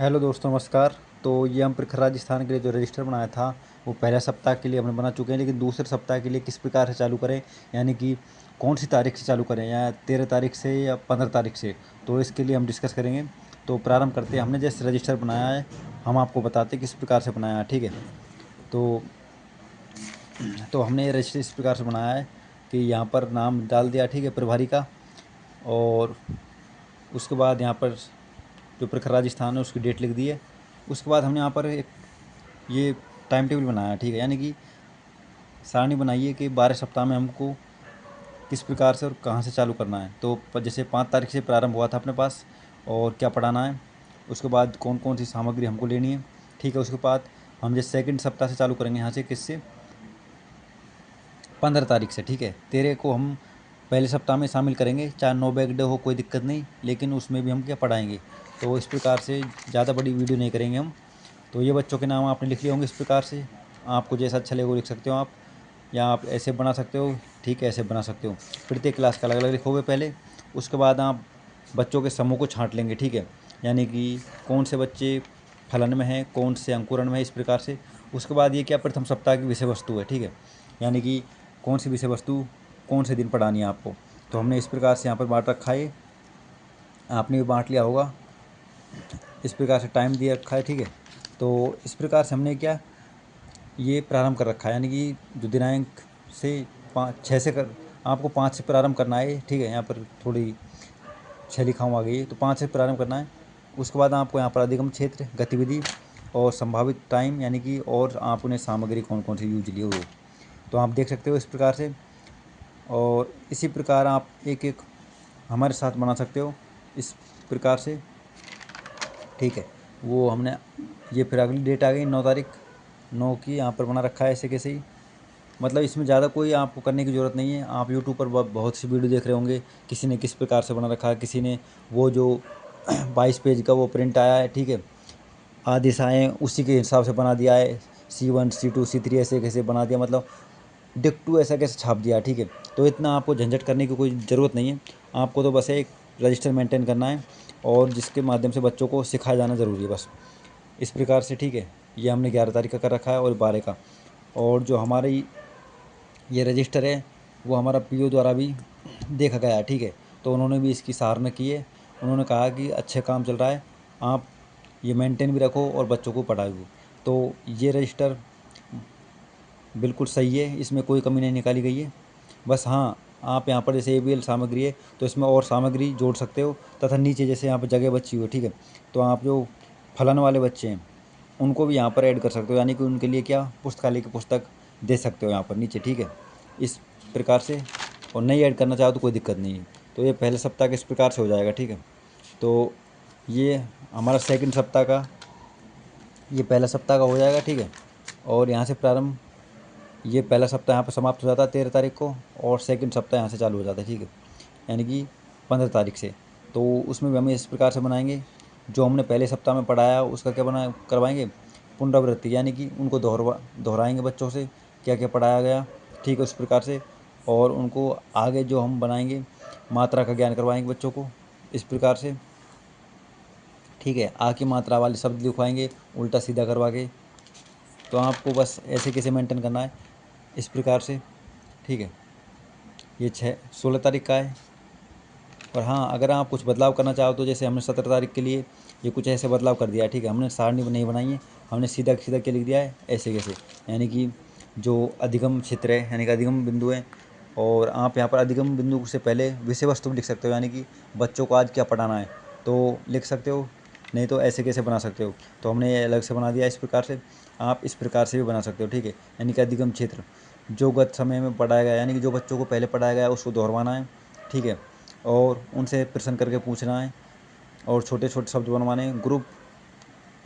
Hello दोस्तों, नमस्कार। तो ये हम प्रखर राजस्थान के लिए जो रजिस्टर बनाया था वो पहले सप्ताह के लिए हमने बना चुके हैं, लेकिन दूसरे सप्ताह के लिए किस प्रकार से चालू करें, यानी कि कौन सी तारीख से चालू करें, या 13 तारीख से या 15 तारीख से, तो इसके लिए हम डिस्कस करेंगे। तो प्रारंभ करते हैं। हमने जैसे रजिस्टर बनाया है हम आपको बताते हैं किस प्रकार से बनाया है, ठीक है। तो हमने ये रजिस्टर इस प्रकार से बनाया है कि यहाँ पर नाम डाल दिया, ठीक है, प्रभारी का। और उसके बाद यहाँ पर जो प्रखर राजस्थान है उसकी डेट लिख दी है। उसके बाद हमने यहाँ पर एक ये टाइम टेबल बनाया, ठीक है, यानी कि सारणी बनाई है कि 12 सप्ताह में हमको किस प्रकार से और कहाँ से चालू करना है। तो जैसे 5 तारीख से प्रारंभ हुआ था अपने पास, और क्या पढ़ाना है, उसके बाद कौन कौन सी सामग्री हमको लेनी है, ठीक है। उसके बाद हम जैसे सेकंड सप्ताह से चालू करेंगे, यहाँ से किससे, 15 तारीख से, ठीक है। 13 को हम पहले सप्ताह में शामिल करेंगे, चाहे नो बैक डे हो कोई दिक्कत नहीं, लेकिन उसमें भी हम क्या पढ़ाएंगे। तो इस प्रकार से ज़्यादा बड़ी वीडियो नहीं करेंगे हम। तो ये बच्चों के नाम आपने लिख लिए होंगे इस प्रकार से। आपको जैसा अच्छा लगे वो लिख सकते हो आप, या आप ऐसे बना सकते हो, ठीक है, ऐसे बना सकते हो। प्रत्येक क्लास का अलग अलग लिखोगे पहले। उसके बाद आप बच्चों के समूह को छांट लेंगे, ठीक है, यानी कि कौन से बच्चे फलन में हैं, कौन से अंकुरण में है, इस प्रकार से। उसके बाद ये क्या, प्रथम सप्ताह की विषय वस्तु है, ठीक है, यानी कि कौन सी विषय वस्तु कौन से दिन पढ़ानी है आपको। तो हमने इस प्रकार से यहाँ पर बांट रखा है, आपने भी बांट लिया होगा। इस प्रकार से टाइम दिया रखा है, ठीक है। तो इस प्रकार से हमने क्या ये प्रारंभ कर रखा है, यानी कि जो दिनांक से 5 6 से कर, आपको 5 से प्रारंभ करना है, ठीक है। यहाँ पर थोड़ी 6 लिखा हुआ आ गई है, तो 5 से प्रारंभ करना है। उसके बाद आपको यहाँ पर अधिगम क्षेत्र, गतिविधि और संभावित टाइम, यानी कि और आपने सामग्री कौन कौन सी यूज ली हो, तो आप देख सकते हो इस प्रकार से। और इसी प्रकार आप एक एक हमारे साथ बना सकते हो इस प्रकार से, ठीक है। वो हमने ये फिर अगली डेट आ गई 9 तारीख, 9 की यहाँ पर बना रखा है ऐसे कैसे ही। मतलब इसमें ज़्यादा कोई आपको करने की ज़रूरत नहीं है। आप यूट्यूब पर बहुत सी वीडियो देख रहे होंगे, किसी ने किस प्रकार से बना रखा है, किसी ने वो जो 22 पेज का वो प्रिंट आया है, ठीक है, आदेशाएँ उसी के हिसाब से बना दिया है, C1 C2 C3 ऐसे कैसे बना दिया, मतलब डिक्टू ऐसा कैसे छाप दिया, ठीक है। तो इतना आपको झंझट करने की कोई ज़रूरत नहीं है। आपको तो बस एक रजिस्टर मेंटेन करना है, और जिसके माध्यम से बच्चों को सिखाया जाना ज़रूरी है बस, इस प्रकार से, ठीक है। ये हमने 11 तारीख का कर रखा है और 12 का। और जो हमारी ये रजिस्टर है वो हमारा पीओ द्वारा भी देखा गया है, ठीक है। तो उन्होंने भी इसकी सराहना की है। उन्होंने कहा कि अच्छे काम चल रहा है, आप ये मेंटेन भी रखो और बच्चों को पढ़ाओ भी। तो ये रजिस्टर बिल्कुल सही है, इसमें कोई कमी नहीं निकाली गई है। बस हाँ, आप यहाँ पर जैसे ABL सामग्री है तो इसमें और सामग्री जोड़ सकते हो, तथा नीचे जैसे यहाँ पर जगह बची हो, ठीक है, तो आप जो फलन वाले बच्चे हैं उनको भी यहाँ पर ऐड कर सकते हो, यानी कि उनके लिए क्या पुस्तकालय की पुस्तक दे सकते हो यहाँ पर नीचे, ठीक है, इस प्रकार से। और नहीं ऐड करना चाहो तो कोई दिक्कत नहीं है। तो ये पहले सप्ताह के इस प्रकार से हो जाएगा, ठीक है। तो ये हमारा सेकंड सप्ताह का, ये पहला सप्ताह का हो जाएगा, ठीक है। और यहाँ से प्रारंभ, ये पहला सप्ताह यहाँ पर समाप्त हो जाता है 13 तारीख को, और सेकंड सप्ताह यहाँ से चालू हो जाता है, ठीक है, यानी कि 15 तारीख से। तो उसमें भी हम इस प्रकार से बनाएंगे, जो हमने पहले सप्ताह में पढ़ाया उसका क्या बना करवाएंगे, पुनरावृत्ति, यानी कि उनको दोहराएंगे बच्चों से क्या क्या पढ़ाया गया, ठीक है, उस प्रकार से। और उनको आगे जो हम बनाएंगे मात्रा का ज्ञान करवाएंगे बच्चों को, इस प्रकार से, ठीक है। आ की मात्रा वाले शब्द लिखवाएंगे उल्टा सीधा करवा के। तो आपको बस ऐसे कैसे मेंटेन करना है, इस प्रकार से, ठीक है। ये 16 तारीख का है। और हाँ, अगर आप कुछ बदलाव करना चाहो तो जैसे हमने 17 तारीख के लिए ये कुछ ऐसे बदलाव कर दिया है, ठीक है। हमने सारणी नहीं बनाई है, हमने सीधा सीधा क्या लिख दिया है, ऐसे कैसे, यानी कि जो अधिगम क्षेत्र है, यानी कि अधिगम बिंदु है। और आप यहाँ पर अधिगम बिंदु से पहले विषय वस्तु भी लिख सकते हो, यानी कि बच्चों को आज क्या पढ़ाना है तो लिख सकते हो, नहीं तो ऐसे कैसे बना सकते हो। तो हमने ये अलग से बना दिया इस प्रकार से। आप इस प्रकार से भी बना सकते हो, ठीक है, यानी कि अधिगम क्षेत्र जो गत समय में पढ़ाया गया, यानी कि जो बच्चों को पहले पढ़ाया गया उसको दोहरवाना है, ठीक है, और उनसे प्रश्न करके पूछना है, और छोटे छोटे शब्द बनवाने हैं। ग्रुप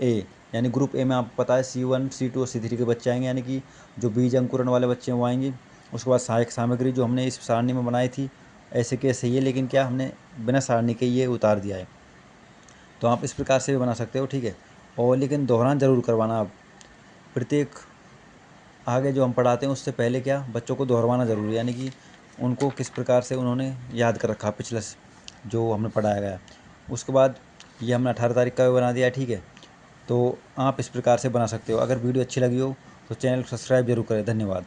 ए, यानी ग्रुप ए में आपको पता है C1 C2 और C3 के बच्चे आएंगे, यानी कि जो बीज अंकुरण वाले बच्चे हैं वो आएंगे। उसके बाद सहायक सामग्री जो हमने इस सारणी में बनाई थी ऐसे कैसे ही है, लेकिन क्या हमने बिना सारणी के ये उतार दिया है। तो आप इस प्रकार से भी बना सकते हो, ठीक है। और लेकिन दोहरान ज़रूर करवाना। आप प्रत्येक आगे जो हम पढ़ाते हैं उससे पहले क्या बच्चों को दोहरवाना ज़रूरी है, यानी कि उनको किस प्रकार से उन्होंने याद कर रखा पिछला जो हमने पढ़ाया गया। उसके बाद ये हमने 18 तारीख का भी बना दिया, ठीक है। तो आप इस प्रकार से बना सकते हो। अगर वीडियो अच्छी लगी हो तो चैनल को सब्सक्राइब जरूर करें। धन्यवाद।